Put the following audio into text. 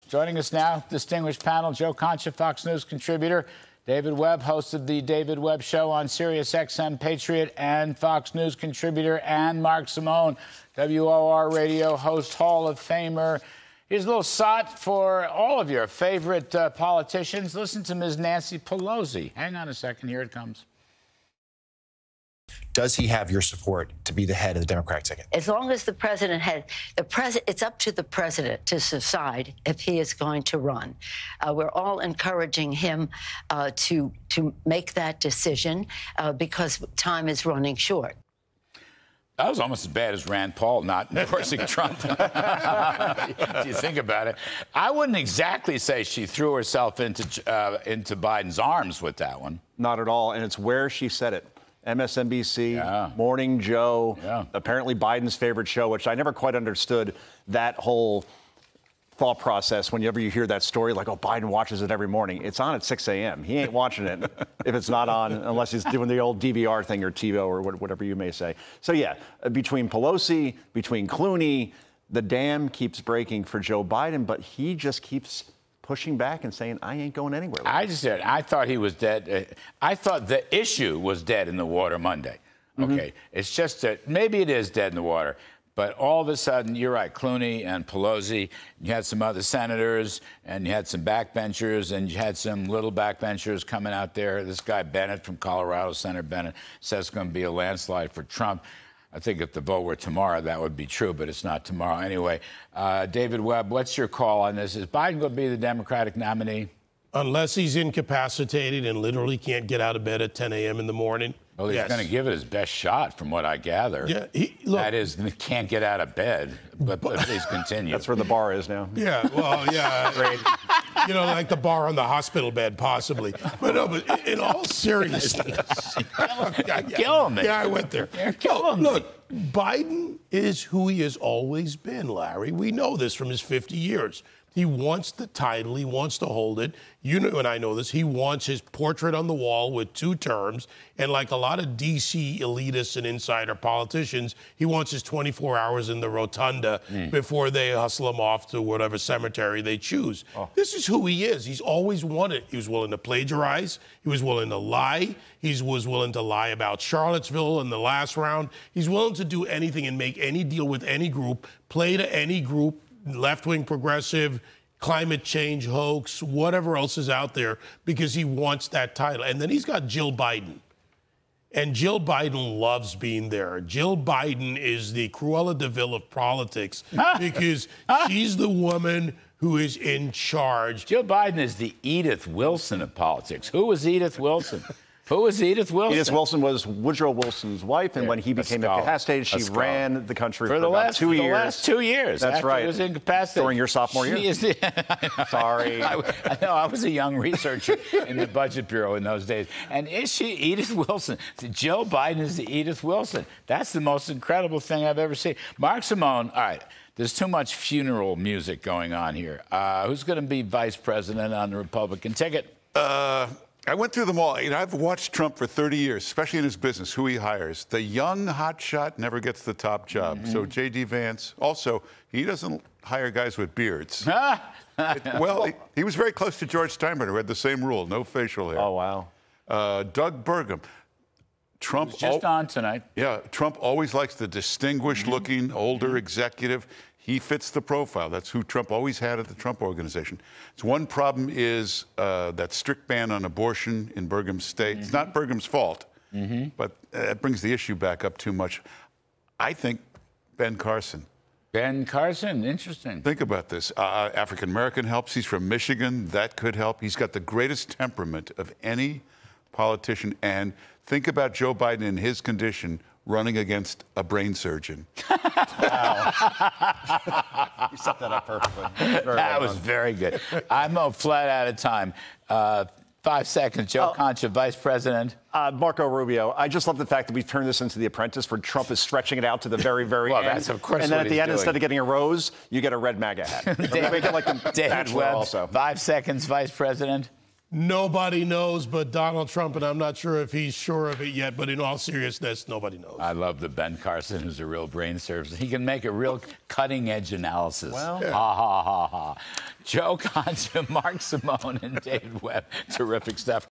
Joining us now, distinguished panel, Joe Concha, Fox News contributor, David Webb, host of the David Webb Show on Sirius XM Patriot and Fox News contributor, and Mark Simone, WOR Radio host, Hall of Famer. Here's a little sot for all of your favorite politicians. Listen to Ms. Nancy Pelosi. Hang on a second. Here it comes. Does he have your support to be the head of the Democratic ticket? As long as the president it's up to the president to decide if he is going to run. We're all encouraging him to make that decision because time is running short. That was almost as bad as Rand Paul not endorsing Trump. If you think about it, I wouldn't exactly say she threw herself into Biden's arms with that one. Not at all, and it's where she said it. MSNBC, Morning Joe, apparently Biden's favorite show, which I never quite understood that whole thought process whenever you hear that story, like, oh, Biden watches it every morning. It's on at 6 a.m. He ain't watching it if it's not on, unless he's doing the old DVR thing or TiVo or whatever you may say. So, yeah, between Pelosi, between Clooney, the dam keeps breaking for Joe Biden, but he just keeps pushing back and saying, I ain't going anywhere. I thought he was dead. I thought the issue was dead in the water Monday. Okay, it's just that maybe it is dead in the water. But all of a sudden, you're right, Clooney and Pelosi, you had some other senators, and you had some backbenchers, and you had some little backbenchers coming out there. This guy Bennett from Colorado, Senator Bennett, says it's going to be a landslide for Trump. I think if the vote were tomorrow, that would be true, but it's not tomorrow. Anyway, David Webb, what's your call on this? Is Biden going to be the Democratic nominee? Unless he's incapacitated and literally can't get out of bed at 10 a.m. in the morning. Well, he's going to give it his best shot, from what I gather. Yeah, look, that is, can't get out of bed, but please continue. That's where the bar is now. Yeah, well, yeah. Great. You know, like the bar on the hospital bed, possibly. But no, but in all seriousness. Kill him. Yeah, I went there. Kill him. Look, Biden is who he has always been, Larry. We know this from his 50 years. He wants the title. He wants to hold it. You know, and I know this. He wants his portrait on the wall with 2 terms. And like a lot of D.C. elitists and insider politicians, he wants his 24 hours in the rotunda before they hustle him off to whatever cemetery they choose. This is who he is. He's always wanted. He was willing to plagiarize. He was willing to lie. He was willing to lie about Charlottesville in the last round. He's willing to do anything and make any deal with any group, play to any group, left-wing progressive, climate change hoax, whatever else is out there, because he wants that title. And then he's got Jill Biden. And Jill Biden loves being there. Jill Biden is the Cruella de Vil of politics because she's the woman who is in charge. Jill Biden is the Edith Wilson of politics. Who was Edith Wilson? Who was Edith Wilson? Edith Wilson was Woodrow Wilson's wife, and when he became incapacitated, she ran the country for about 2 years. For the last 2 years. That's right. He was incapacitated. During your sophomore year. Sorry. I know, I was a young researcher in the Budget Bureau in those days. And is she Edith Wilson? Joe Biden is the Edith Wilson. That's the most incredible thing I've ever seen. Mark Simone, all right, there's too much funeral music going on here. Who's going to be vice president on the Republican ticket? I went through them all. You know, I've watched Trump for 30 years, especially in his business, who he hires. The young hotshot never gets the top job. So J.D. Vance, also, he doesn't hire guys with beards. Well, he was very close to George Steinbrenner, who had the same rule, no facial hair. Oh, wow. Doug Burgum. Trump just on tonight. Yeah, Trump always likes the distinguished-looking, older executive. He fits the profile. That's who Trump always had at the Trump Organization. So one problem is that strict ban on abortion in Burgum's state. It's not Burgum's fault, but that brings the issue back up too much. I think Ben Carson. Ben Carson, interesting. Think about this. African-American helps. He's from Michigan. That could help. He's got the greatest temperament of any politician. And think about Joe Biden in his condition running against a brain surgeon. Wow. You set that up perfectly. That was very good. I'm flat out of time. 5 seconds. Joe Concha, Vice President. Marco Rubio. I just love the fact that we've turned this into The Apprentice, where Trump is stretching it out to the very, very end. That's of course. And then what at the end, doing. Instead of getting a rose, you get a red MAGA hat. Make it like the David Webb, also. 5 seconds, Vice President. Nobody knows but Donald Trump, and I'm not sure if he's sure of it yet, but in all seriousness, nobody knows. I love the Ben Carson, who's a real brain surgeon. He can make a real cutting-edge analysis. Well, ha, ha, ha, ha. Joe Concha, Mark Simone, and David Webb. Terrific stuff.